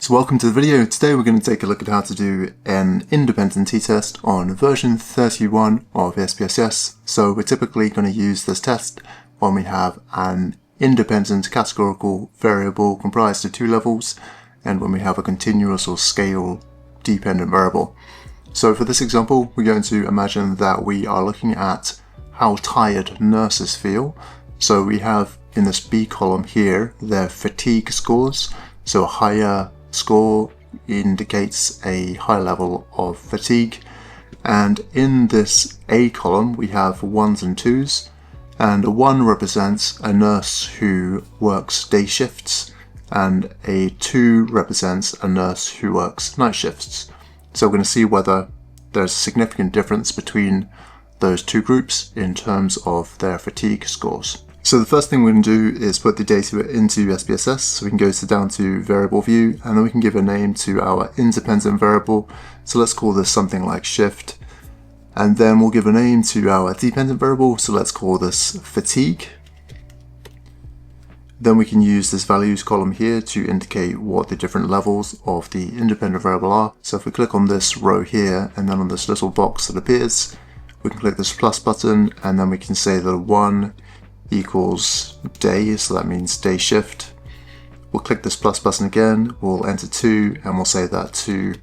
So welcome to the video. Today we're going to take a look at how to do an independent t-test on version 31 of SPSS. So we're typically going to use this test when we have an independent categorical variable comprised of two levels and when we have a continuous or scale dependent variable. So for this example, we're going to imagine that we are looking at how tired nurses feel. So we have in this B column here their fatigue scores. So a higher score indicates a high level of fatigue, and in this A column we have 1s and 2s, and a 1 represents a nurse who works day shifts and a 2 represents a nurse who works night shifts. So we're going to see whether there's a significant difference between those two groups in terms of their fatigue scores. So the first thing we're going to do is put the data into SPSS. So we can go down to variable view, and then we can give a name to our independent variable. So let's call this something like shift. And then we'll give a name to our dependent variable. So let's call this fatigue. Then we can use this values column here to indicate what the different levels of the independent variable are. So if we click on this row here and then on this little box that appears, we can click this plus button, and then we can say that 1 equals day, so that means day shift. We'll click this plus button again, we'll enter 2, and we'll say that 2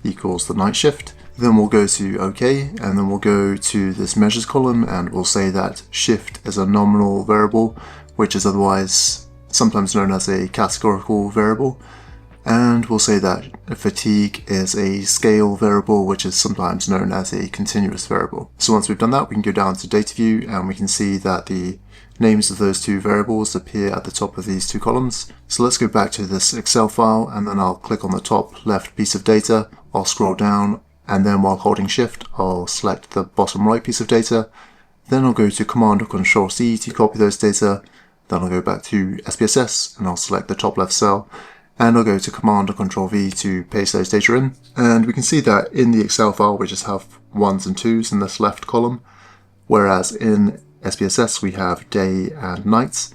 equals the night shift. Then we'll go to OK, and then we'll go to this measures column, and we'll say that shift is a nominal variable, which is otherwise sometimes known as a categorical variable. And we'll say that fatigue is a scale variable, which is sometimes known as a continuous variable. So once we've done that, we can go down to data view, and we can see that the names of those two variables appear at the top of these two columns. So let's go back to this Excel file, and then I'll click on the top left piece of data. I'll scroll down, and then while holding shift, I'll select the bottom right piece of data. Then I'll go to Command or Control C to copy those data. Then I'll go back to SPSS, and I'll select the top left cell. And I'll go to Command or Control V to paste those data in. And we can see that in the Excel file we just have 1s and 2s in this left column, whereas in SPSS we have day and night,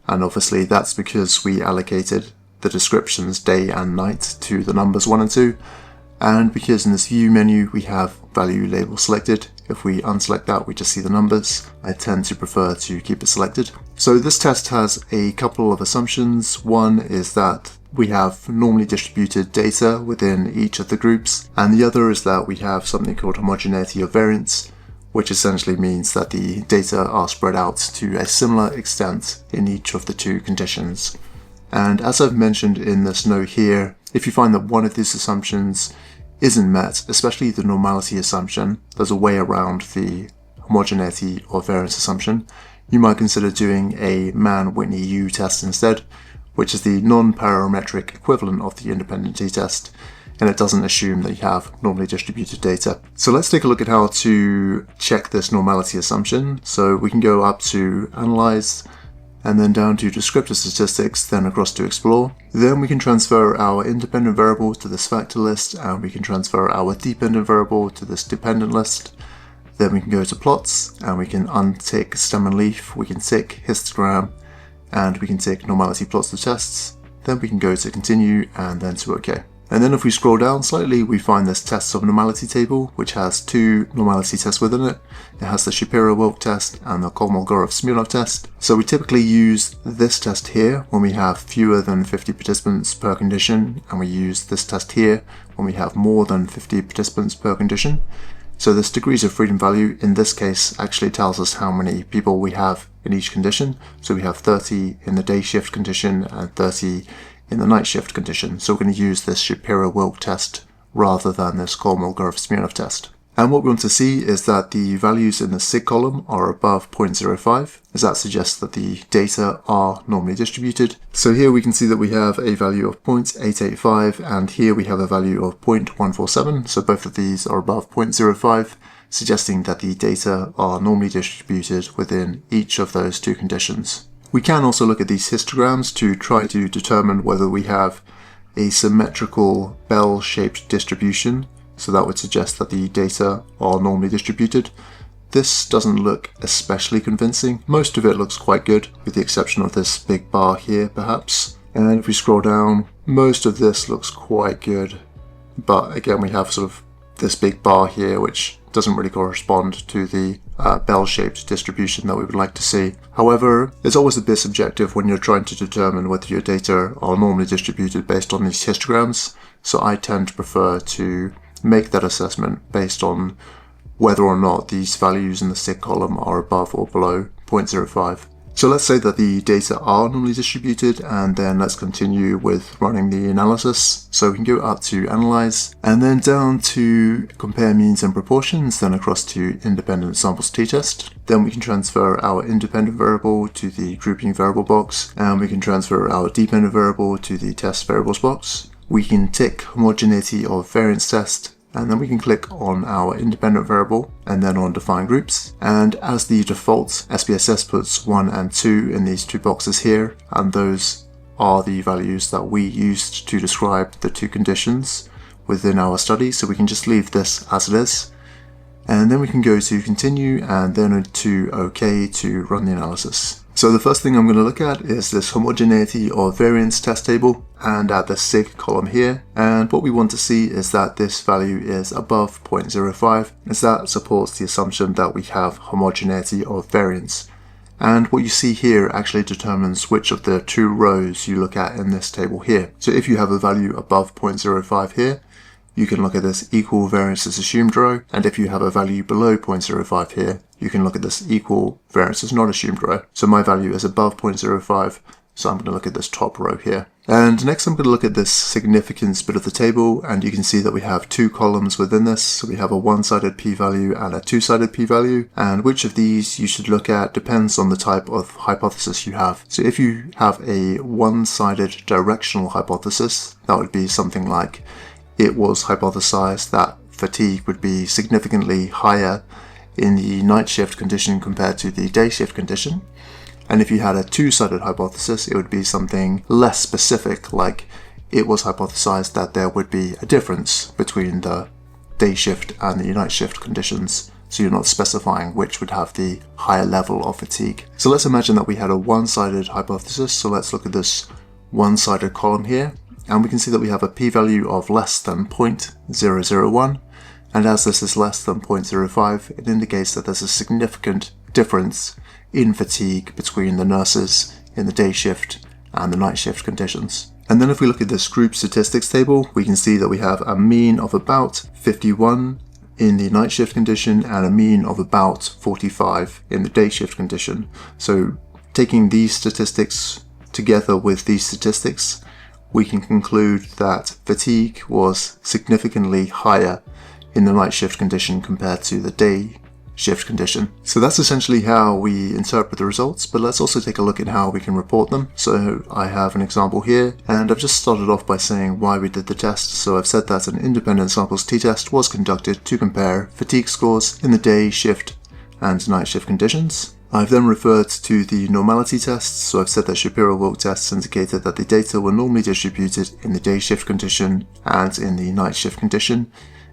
and obviously that's because we allocated the descriptions day and night to the numbers 1 and 2, and because in this view menu we have value label selected. If we unselect that, we just see the numbers. I tend to prefer to keep it selected. So this test has a couple of assumptions. One is that we have normally distributed data within each of the groups, and the other is that we have something called homogeneity or variance, which essentially means that the data are spread out to a similar extent in each of the two conditions. And as I've mentioned in this note here, if you find that one of these assumptions isn't met, especially the normality assumption, there's a way around the homogeneity or variance assumption, you might consider doing a Mann-Whitney-U test instead, which is the non-parametric equivalent of the independent t-test, and it doesn't assume that you have normally distributed data. So let's take a look at how to check this normality assumption. So we can go up to Analyze, and then down to Descriptive Statistics, then across to Explore. Then we can transfer our independent variable to this factor list, and we can transfer our dependent variable to this dependent list. Then we can go to Plots, and we can untick Stem and Leaf, we can tick Histogram, and we can tick Normality Plots to Tests. Then we can go to Continue, and then to OK. And then if we scroll down slightly, we find this tests of normality table, which has two normality tests within it. It has the Shapiro-Wilk test and the Kolmogorov-Smirnov test. So we typically use this test here when we have fewer than 50 participants per condition, and we use this test here when we have more than 50 participants per condition. So this degrees of freedom value in this case actually tells us how many people we have in each condition. So we have 30 in the day shift condition and 30 in the night shift condition. So we're going to use this Shapiro-Wilk test rather than this Kolmogorov-Smirnov test. And what we want to see is that the values in the SIG column are above 0.05, as that suggests that the data are normally distributed. So here we can see that we have a value of 0.885, and here we have a value of 0.147. So both of these are above 0.05, suggesting that the data are normally distributed within each of those two conditions. We can also look at these histograms to try to determine whether we have a symmetrical bell-shaped distribution. So that would suggest that the data are normally distributed. This doesn't look especially convincing. Most of it looks quite good, with the exception of this big bar here, perhaps. And if we scroll down, most of this looks quite good, but again we have sort of this big bar here which doesn't really correspond to the bell-shaped distribution that we would like to see. However, it's always a bit subjective when you're trying to determine whether your data are normally distributed based on these histograms, so I tend to prefer to make that assessment based on whether or not these values in the SIG column are above or below 0.05. So let's say that the data are normally distributed, and then let's continue with running the analysis. So we can go up to Analyze, and then down to Compare Means and Proportions, then across to Independent Samples T-Test. Then we can transfer our independent variable to the grouping variable box, and we can transfer our dependent variable to the test variables box. We can tick homogeneity of variance test, and then we can click on our independent variable and then on define groups. And as the default, SPSS puts 1 and 2 in these two boxes here, and those are the values that we used to describe the two conditions within our study, so we can just leave this as it is. And then we can go to continue and then to OK to run the analysis. So the first thing I'm going to look at is this homogeneity or variance test table and at the SIG column here. And what we want to see is that this value is above 0.05, as that supports the assumption that we have homogeneity of variance. And what you see here actually determines which of the two rows you look at in this table here. So if you have a value above 0.05 here, you can look at this equal variance as assumed row, and if you have a value below 0.05 here, you can look at this equal variance as not assumed row. So my value is above 0.05, so I'm going to look at this top row here. And next I'm going to look at this significance bit of the table, and you can see that we have two columns within this. So we have a one-sided p-value and a two-sided p-value, and which of these you should look at depends on the type of hypothesis you have. So if you have a one-sided directional hypothesis, that would be something like it was hypothesized that fatigue would be significantly higher in the night shift condition compared to the day shift condition. And if you had a two-sided hypothesis, it would be something less specific, like it was hypothesized that there would be a difference between the day shift and the night shift conditions. So you're not specifying which would have the higher level of fatigue. So let's imagine that we had a one-sided hypothesis. So let's look at this one-sided column here. And we can see that we have a p-value of less than 0.001, and as this is less than 0.05, it indicates that there's a significant difference in fatigue between the nurses in the day shift and the night shift conditions. And then if we look at this group statistics table, we can see that we have a mean of about 51 in the night shift condition and a mean of about 45 in the day shift condition. So taking these statistics together with these statistics, we can conclude that fatigue was significantly higher in the night shift condition compared to the day shift condition. So that's essentially how we interpret the results, but let's also take a look at how we can report them. So I have an example here, and I've just started off by saying why we did the test. So I've said that an independent samples t-test was conducted to compare fatigue scores in the day shift and night shift conditions. I've then referred to the normality tests, so I've said that Shapiro-Wilk tests indicated that the data were normally distributed in the day shift condition and in the night shift condition,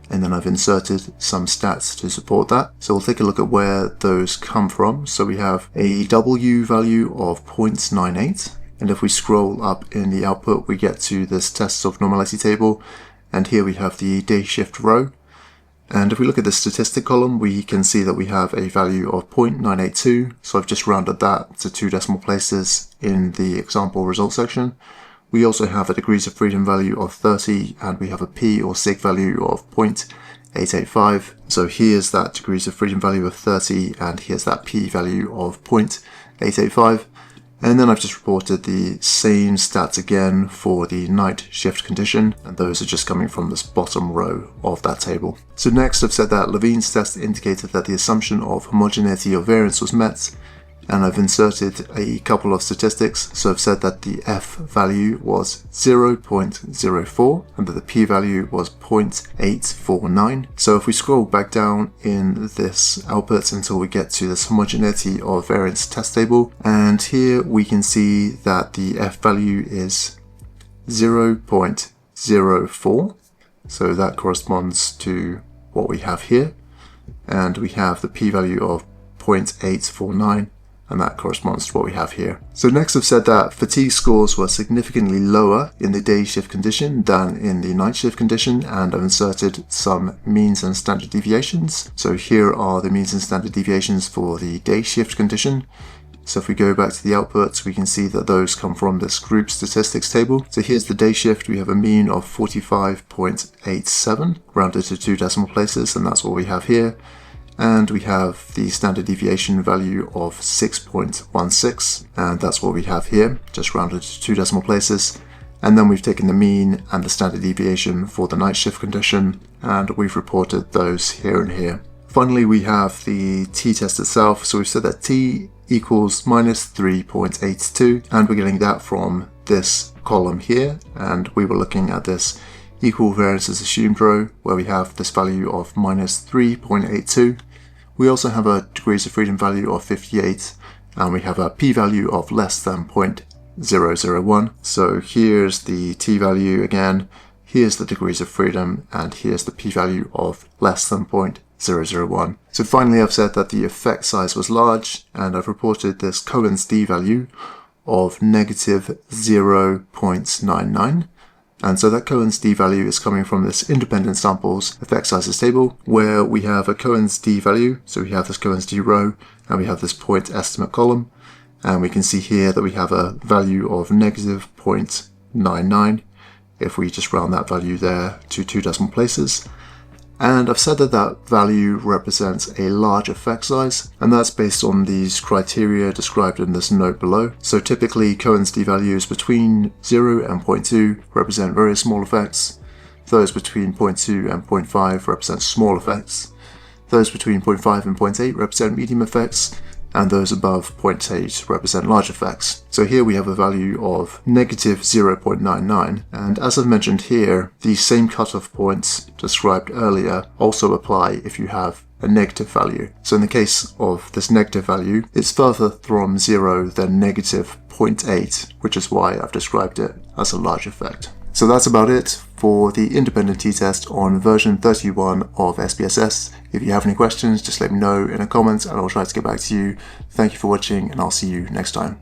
and then I've inserted some stats to support that. So we'll take a look at where those come from. So we have a W value of 0.98, and if we scroll up in the output, we get to this tests of normality table, and here we have the day shift row. And if we look at the statistic column, we can see that we have a value of 0.982. So I've just rounded that to 2 decimal places in the example result section. We also have a degrees of freedom value of 30, and we have a P or SIG value of 0.885. So here's that degrees of freedom value of 30, and here's that P value of 0.885. And then I've just reported the same stats again for the night shift condition, and those are just coming from this bottom row of that table. So next I've said that Levine's test indicated that the assumption of homogeneity of variance was met, and I've inserted a couple of statistics. So I've said that the F value was 0.04 and that the P value was 0.849. So if we scroll back down in this output until we get to this homogeneity of variance test table, and here we can see that the F value is 0.04. So that corresponds to what we have here. And we have the P value of 0.849. and that corresponds to what we have here. So next I've said that fatigue scores were significantly lower in the day shift condition than in the night shift condition, and I've inserted some means and standard deviations. So here are the means and standard deviations for the day shift condition. So if we go back to the outputs, we can see that those come from this group statistics table. So here's the day shift. We have a mean of 45.87, rounded to 2 decimal places, and that's what we have here. And we have the standard deviation value of 6.16, and that's what we have here, just rounded to 2 decimal places. And then we've taken the mean and the standard deviation for the night shift condition, and we've reported those here and here. Finally, we have the t-test itself. So we've said that t equals minus 3.82, and we're getting that from this column here, and we were looking at this equal variances assumed row where we have this value of minus 3.82. We also have a degrees of freedom value of 58, and we have a p-value of less than 0.001. So here's the t-value again, here's the degrees of freedom, and here's the p-value of less than 0.001. So finally I've said that the effect size was large, and I've reported this Cohen's d value of negative 0.99. And so that Cohen's d value is coming from this independent samples effect sizes table, where we have a Cohen's d value. So we have this Cohen's d row, and we have this point estimate column, and we can see here that we have a value of negative 0.99 if we just round that value there to 2 decimal places. And I've said that that value represents a large effect size, and that's based on these criteria described in this note below. So typically Cohen's d values between 0 and 0.2 represent very small effects. Those between 0.2 and 0.5 represent small effects. Those between 0.5 and 0.8 represent medium effects, and those above 0.8 represent large effects. So here we have a value of negative 0.99, and as I've mentioned here, these same cutoff points described earlier also apply if you have a negative value. So in the case of this negative value, it's further from 0 than negative 0.8, which is why I've described it as a large effect. So that's about it for the independent t-test on version 31 of SPSS. If you have any questions, just let me know in a comment and I'll try to get back to you. Thank you for watching, and I'll see you next time.